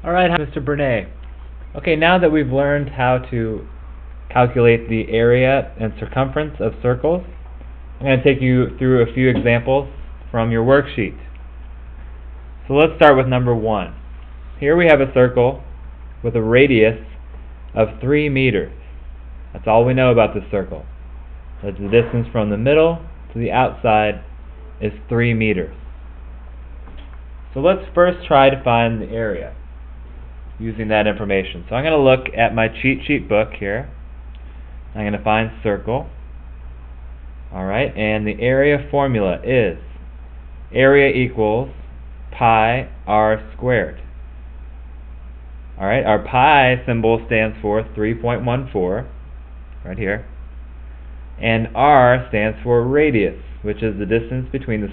Alright, Mr. Bernay. Okay, now that we've learned how to calculate the area and circumference of circles, I'm going to take you through a few examples from your worksheet. So let's start with number 1. Here we have a circle with a radius of 3 meters. That's all we know about this circle. That the distance from the middle to the outside is 3 meters. So let's first try to find the area using that information. So I'm going to look at my cheat sheet book here. I'm going to find circle. Alright, and the area formula is area equals pi r squared. Alright, our pi symbol stands for 3.14, right here. And r stands for radius, which is the distance between the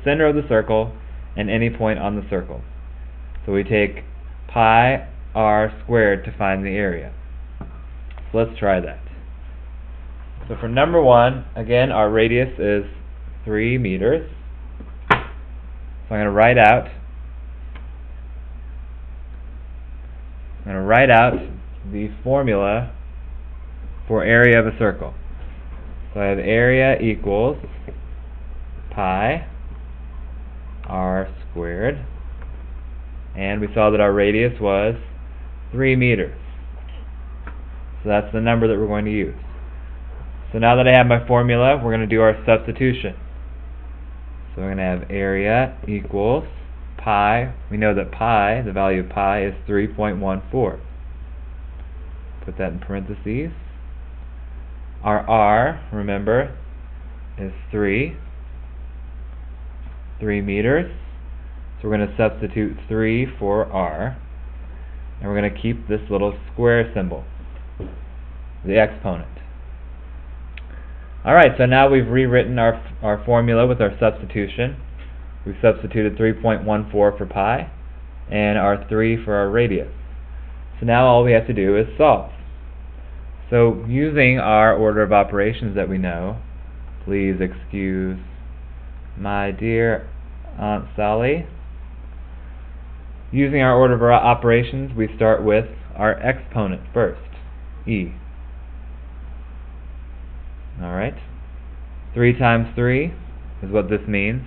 center of the circle and any point on the circle. So we take pi r squared to find the area. So let's try that. So for number 1, again, our radius is 3 meters. So I'm going to write out the formula for area of a circle. So I have area equals pi r squared, and we saw that our radius was 3 meters. So that's the number that we're going to use. So now that I have my formula, we're going to do our substitution. So we're going to have area equals pi. We know that pi, the value of pi, is 3.14. Put that in parentheses. Our r, remember, is 3 meters. So we're going to substitute 3 for r. And we're going to keep this little square symbol, the exponent. Alright, so now we've rewritten our formula with our substitution. We've substituted 3.14 for pi and our 3 for our radius. So now all we have to do is solve. So using our order of operations that we know, please excuse my dear Aunt Sally. Using our order of operations, we start with our exponent first, e. Alright, 3 times 3 is what this means.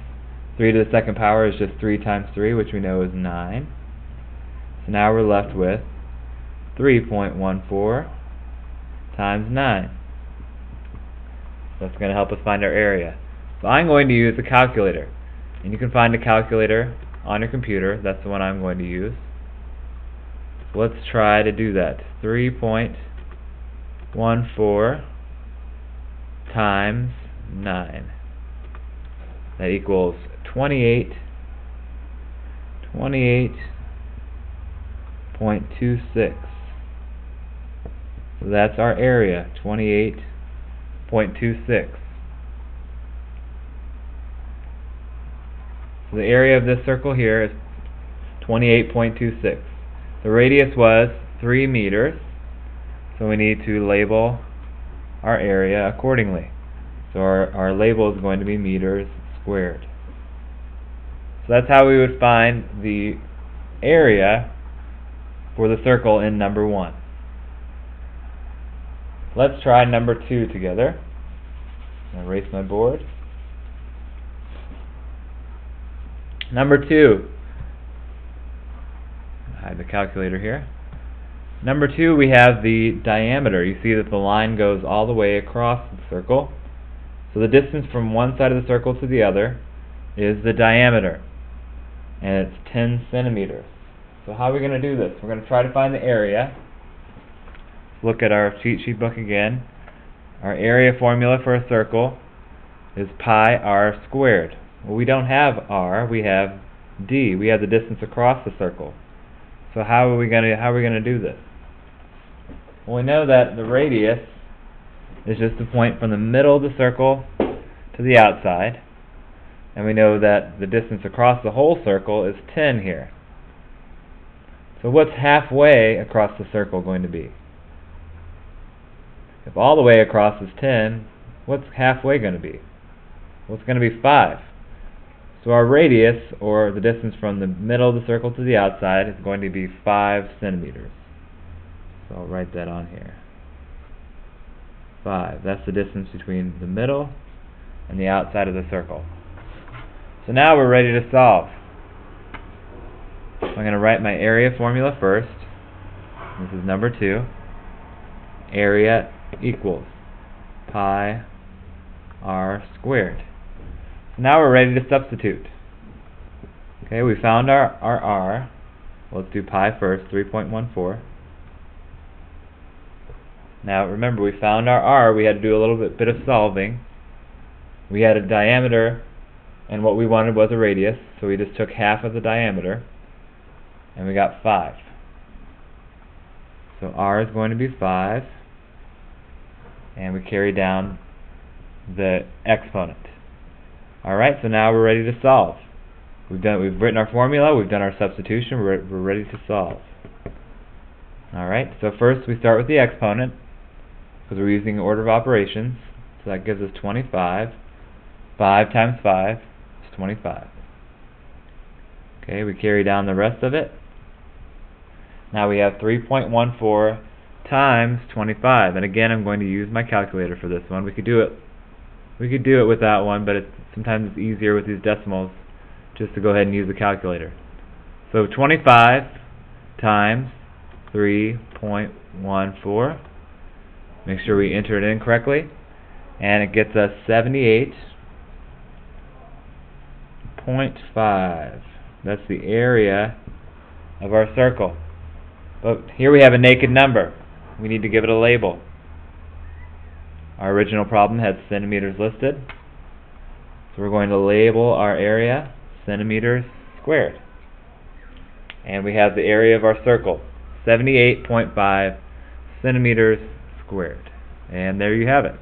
3 to the second power is just 3 times 3, which we know is 9. So now we're left with 3.14 times 9. That's going to help us find our area. So I'm going to use a calculator. And you can find a calculator on your computer. That's the one I'm going to use. So let's try to do that. 3.14 times 9. That equals 28.26. So that's our area, 28.26. So the area of this circle here is 28.26. The radius was 3 meters, so we need to label our area accordingly. So our label is going to be meters squared. So that's how we would find the area for the circle in number 1. Let's try number 2 together. I'll erase my board. Number 2. Hide the calculator here. Number 2, we have the diameter. You see that the line goes all the way across the circle. So the distance from one side of the circle to the other is the diameter. And it's 10 centimeters. So how are we going to do this? We're going to try to find the area. Look at our cheat sheet book again. Our area formula for a circle is pi r squared. Well, we don't have r, we have d. We have the distance across the circle. So how are we going to do this? Well, we know that the radius is just the point from the middle of the circle to the outside. And we know that the distance across the whole circle is 10 here. So what's halfway across the circle going to be? If all the way across is 10, what's halfway going to be? Well, it's going to be 5. So our radius, or the distance from the middle of the circle to the outside, is going to be 5 centimeters. So I'll write that on here. 5. That's the distance between the middle and the outside of the circle. So now we're ready to solve. I'm going to write my area formula first. This is number 2. Area equals pi r squared. So now we're ready to substitute. Okay, we found our r. Let's do pi first, 3.14. Now remember, we found our r. We had to do a little bit of solving. We had a diameter, and what we wanted was a radius, so we just took half of the diameter, and we got 5. So r is going to be 5, and we carry down the exponent. Alright, so now we're ready to solve. We've written our formula, we've done our substitution, we're ready to solve. Alright, so first we start with the exponent, because we're using order of operations. So that gives us 25. 5 times 5 is 25. Okay, we carry down the rest of it. Now we have 3.14 times 25. And again, I'm going to use my calculator for this one. We could do it without one, but sometimes it's easier with these decimals just to go ahead and use the calculator. So 25 times 3.14. Make sure we enter it in correctly, and it gets us 78.5. That's the area of our circle. But here we have a naked number. We need to give it a label. Our original problem had centimeters listed, so we're going to label our area centimeters squared. And we have the area of our circle, 78.5 centimeters squared. And there you have it.